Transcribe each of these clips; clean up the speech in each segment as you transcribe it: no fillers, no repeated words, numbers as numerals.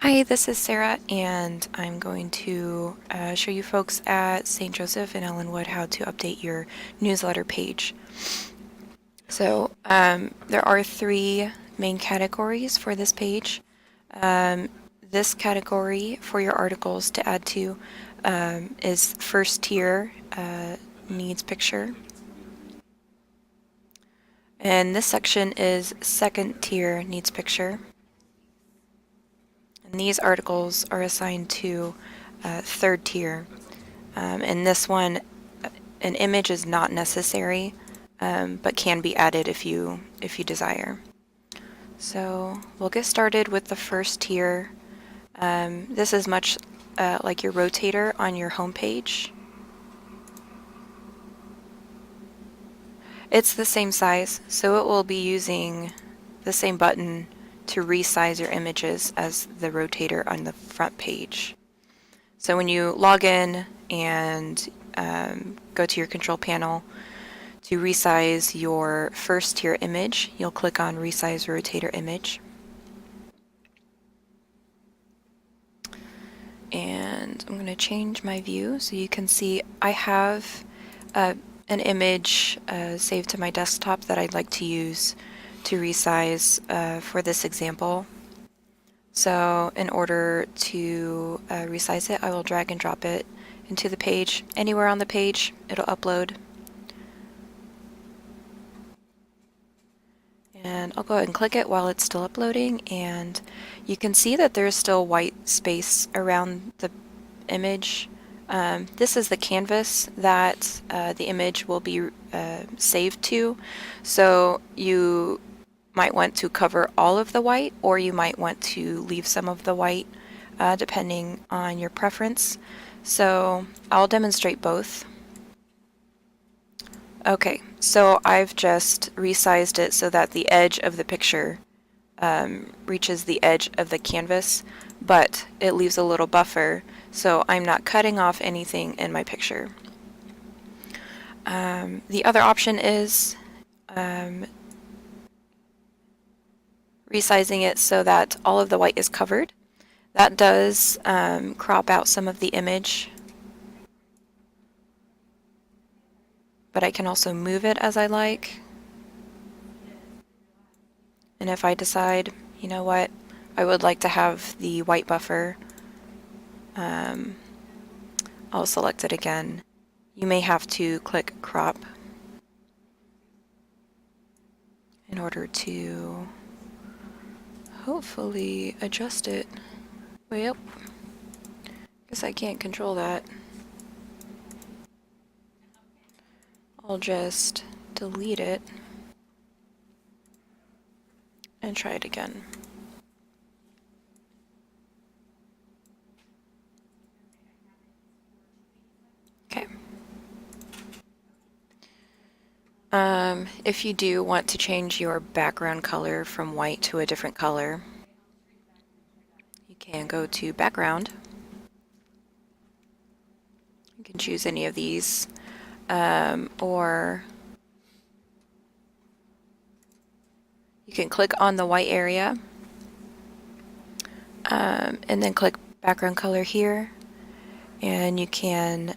Hi, this is Sarah, and I'm going to show you folks at St. Joseph in Ellinwood how to update your newsletter page. So there are three main categories for this page. This category for your articles to add to is first tier needs picture. And this section is second tier needs picture. And these articles are assigned to third tier. In this one, an image is not necessary, but can be added if you desire. So we'll get started with the first tier. This is much like your rotator on your home page. It's the same size, so it will be using the same button to resize your images as the rotator on the front page. So when you log in and go to your control panel to resize your first tier image, you'll click on Resize Rotator Image. And I'm going to change my view so you can see I have an image saved to my desktop that I'd like to use to resize for this example. So in order to resize it, I will drag and drop it into the page. Anywhere on the page, it'll upload. And I'll go ahead and click it while it's still uploading, and you can see that there's still white space around the image. This is the canvas that the image will be saved to, so you might want to cover all of the white, or you might want to leave some of the white, depending on your preference. So I'll demonstrate both. Okay, so I've just resized it so that the edge of the picture reaches the edge of the canvas, but it leaves a little buffer, so I'm not cutting off anything in my picture. The other option is resizing it so that all of the white is covered. That does crop out some of the image, but I can also move it as I like. And if I decide, you know what, I would like to have the white buffer, I'll select it again. You may have to click crop in order to hopefully adjust it. Well, guess I can't control that. I'll just delete it and try it again. Okay. If you do want to change your background color from white to a different color, you can go to background. You can choose any of these, or you can click on the white area and then click background color here, and you can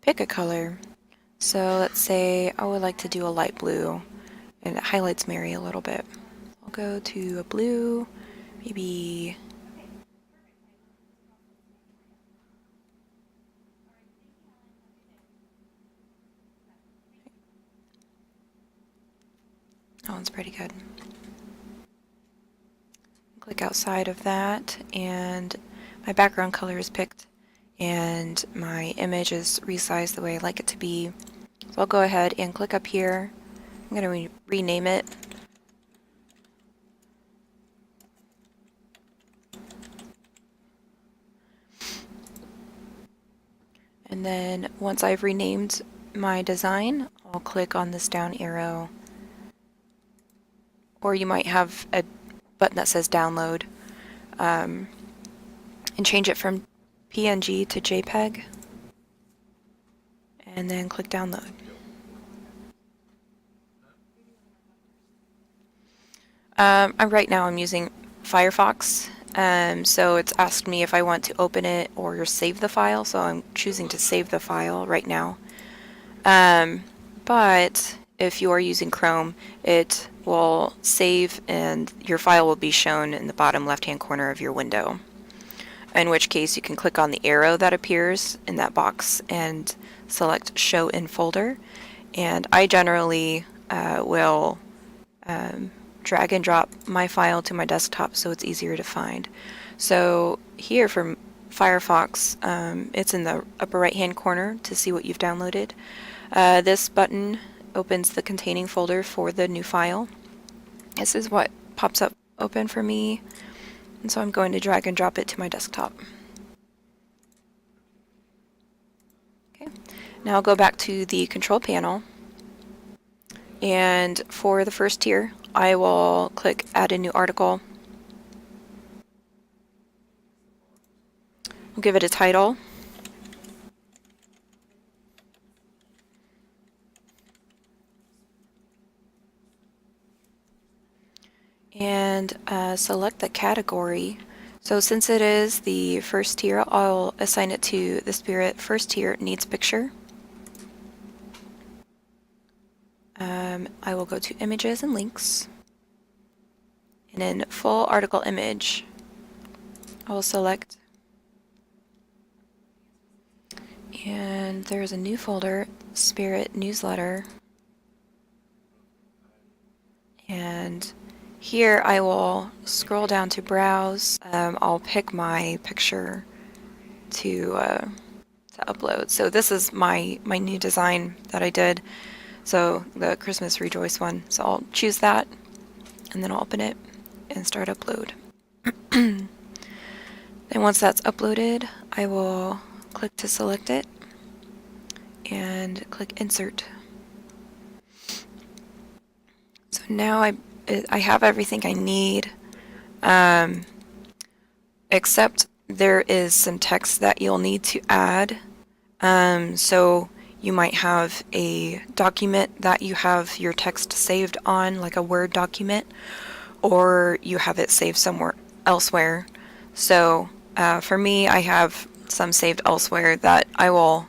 pick a color. So let's say I would like to do a light blue, and it highlights Mary a little bit. I'll go to a blue, maybe that one's pretty good. Click outside of that, and my background color is picked, and my image is resized the way I like it to be. So I'll go ahead and click up here. I'm going to rename it. And then once I've renamed my design, I'll click on this down arrow. Or you might have a button that says download, and change it from PNG to JPEG, and then click download. Right now I'm using Firefox. So it's asked me if I want to open it or save the file, so I'm choosing to save the file right now. But if you are using Chrome, it will save and your file will be shown in the bottom left-hand corner of your window. In which case you can click on the arrow that appears in that box and select Show in Folder. And I generally will drag and drop my file to my desktop so it's easier to find. So here from Firefox, it's in the upper right-hand corner to see what you've downloaded. This button opens the containing folder for the new file. This is what pops up open for me, and so I'm going to drag and drop it to my desktop. Okay. Now I'll go back to the control panel, and for the first tier, I will click Add a New Article. We'll give it a title. And select the category. So since it is the first tier, I'll assign it to the Spirit First Tier Needs Picture. I will go to Images and Links. And in Full Article Image, I will select. And there's a new folder, Spirit Newsletter. And here I will scroll down to Browse. I'll pick my picture to upload. So this is my new design that I did. So the Christmas Rejoice one. So I'll choose that, and then I'll open it and start upload. Then once that's uploaded, I will click to select it and click Insert. So now I have everything I need, except there is some text that you'll need to add. So you might have a document that you have your text saved on, like a Word document, or you have it saved somewhere elsewhere. So for me, I have some saved elsewhere that I will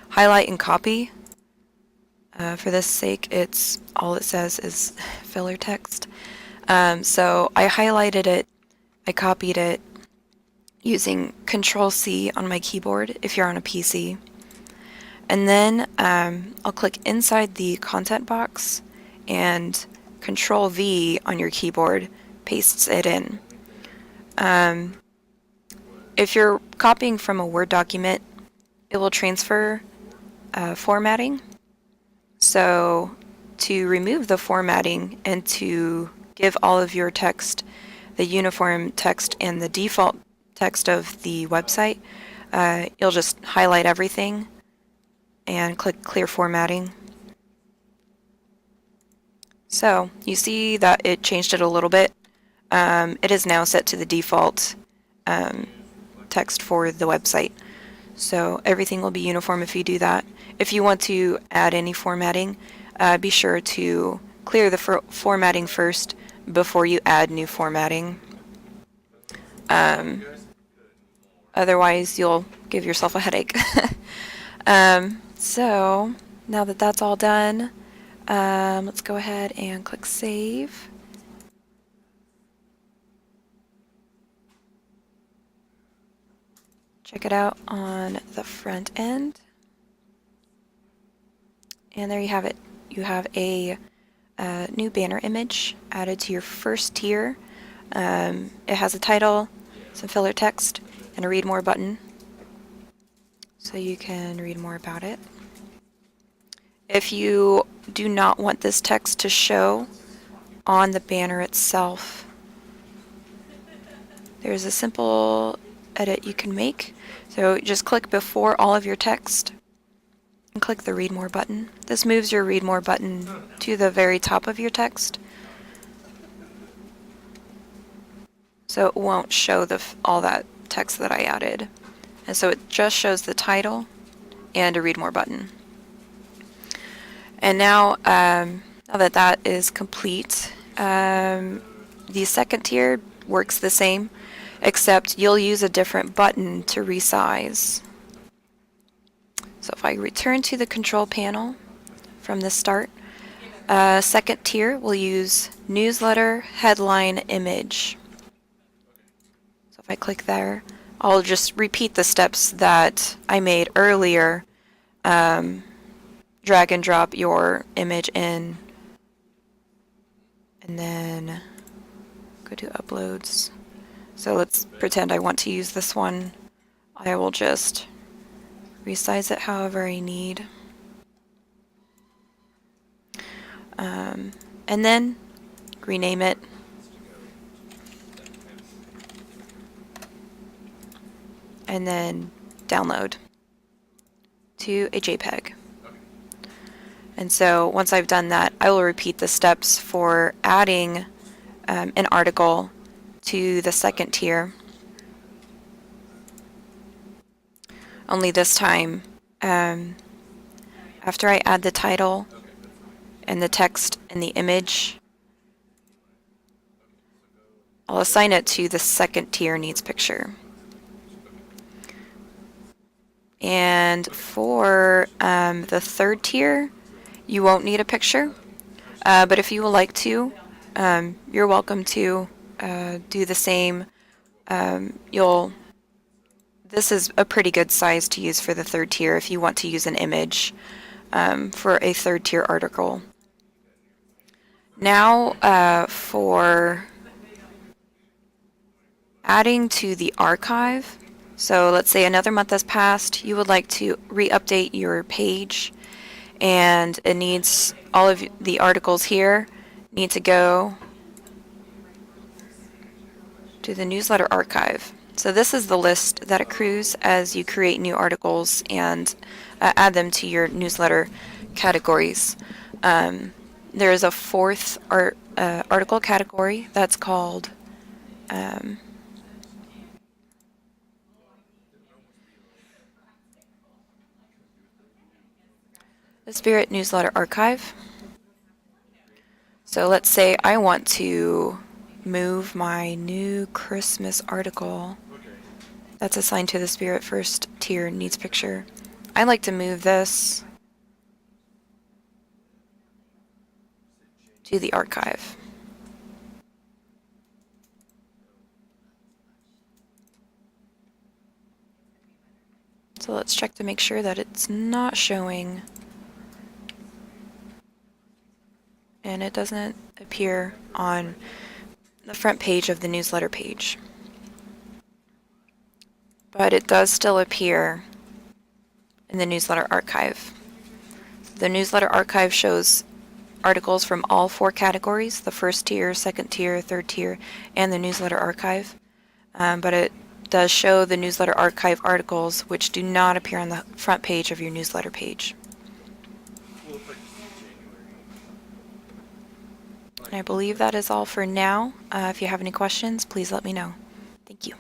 highlight and copy. For this sake, it's all it says is filler text. So I highlighted it, I copied it using Control-C on my keyboard if you're on a PC. And then I'll click inside the content box, and Control-V on your keyboard pastes it in. If you're copying from a Word document, it will transfer formatting. So to remove the formatting and to give all of your text the uniform text and the default text of the website, you'll just highlight everything and click Clear Formatting. So you see that it changed it a little bit. It is now set to the default text for the website. So everything will be uniform if you do that. If you want to add any formatting, be sure to clear the formatting first before you add new formatting. Otherwise, you'll give yourself a headache. So now that that's all done, let's go ahead and click Save. Check it out on the front end. And there you have it. You have a new banner image added to your first tier. It has a title, some filler text, and a read more button, so you can read more about it. If you do not want this text to show on the banner itself, there's a simple edit you can make. So just click before all of your text and click the Read More button. This moves your Read More button to the very top of your text, so it won't show all that text that I added. And so it just shows the title and a Read More button. And now, now that that is complete, the second tier works the same, except you'll use a different button to resize. So if I return to the control panel from the start, second tier, we'll use newsletter headline image. So if I click there, I'll just repeat the steps that I made earlier. Drag and drop your image in, and then go to uploads. So let's pretend I want to use this one. I will just resize it however I need. And then rename it. And then download to a JPEG. And so once I've done that, I will repeat the steps for adding an article to the second tier. Only this time, after I add the title and the text and the image, I'll assign it to the second tier needs picture. And for the third tier, you won't need a picture, but if you would like to, you're welcome to do the same. This is a pretty good size to use for the third tier if you want to use an image for a third tier article. Now for adding to the archive. So let's say another month has passed, you would like to re-update your page, and it needs all of the articles here need to go to the newsletter archive. So this is the list that accrues as you create new articles and add them to your newsletter categories. There is a fourth article category that's called the Spirit Newsletter Archive. So let's say I want to move my new Christmas article that's assigned to the Spirit first tier needs picture. I like to move this to the archive. So let's check to make sure that it's not showing and it doesn't appear on the front page of the newsletter page. But it does still appear in the newsletter archive. The newsletter archive shows articles from all four categories, the first tier, second tier, third tier, and the newsletter archive. But it does show the newsletter archive articles which do not appear on the front page of your newsletter page. And I believe that is all for now. If you have any questions, please let me know. Thank you.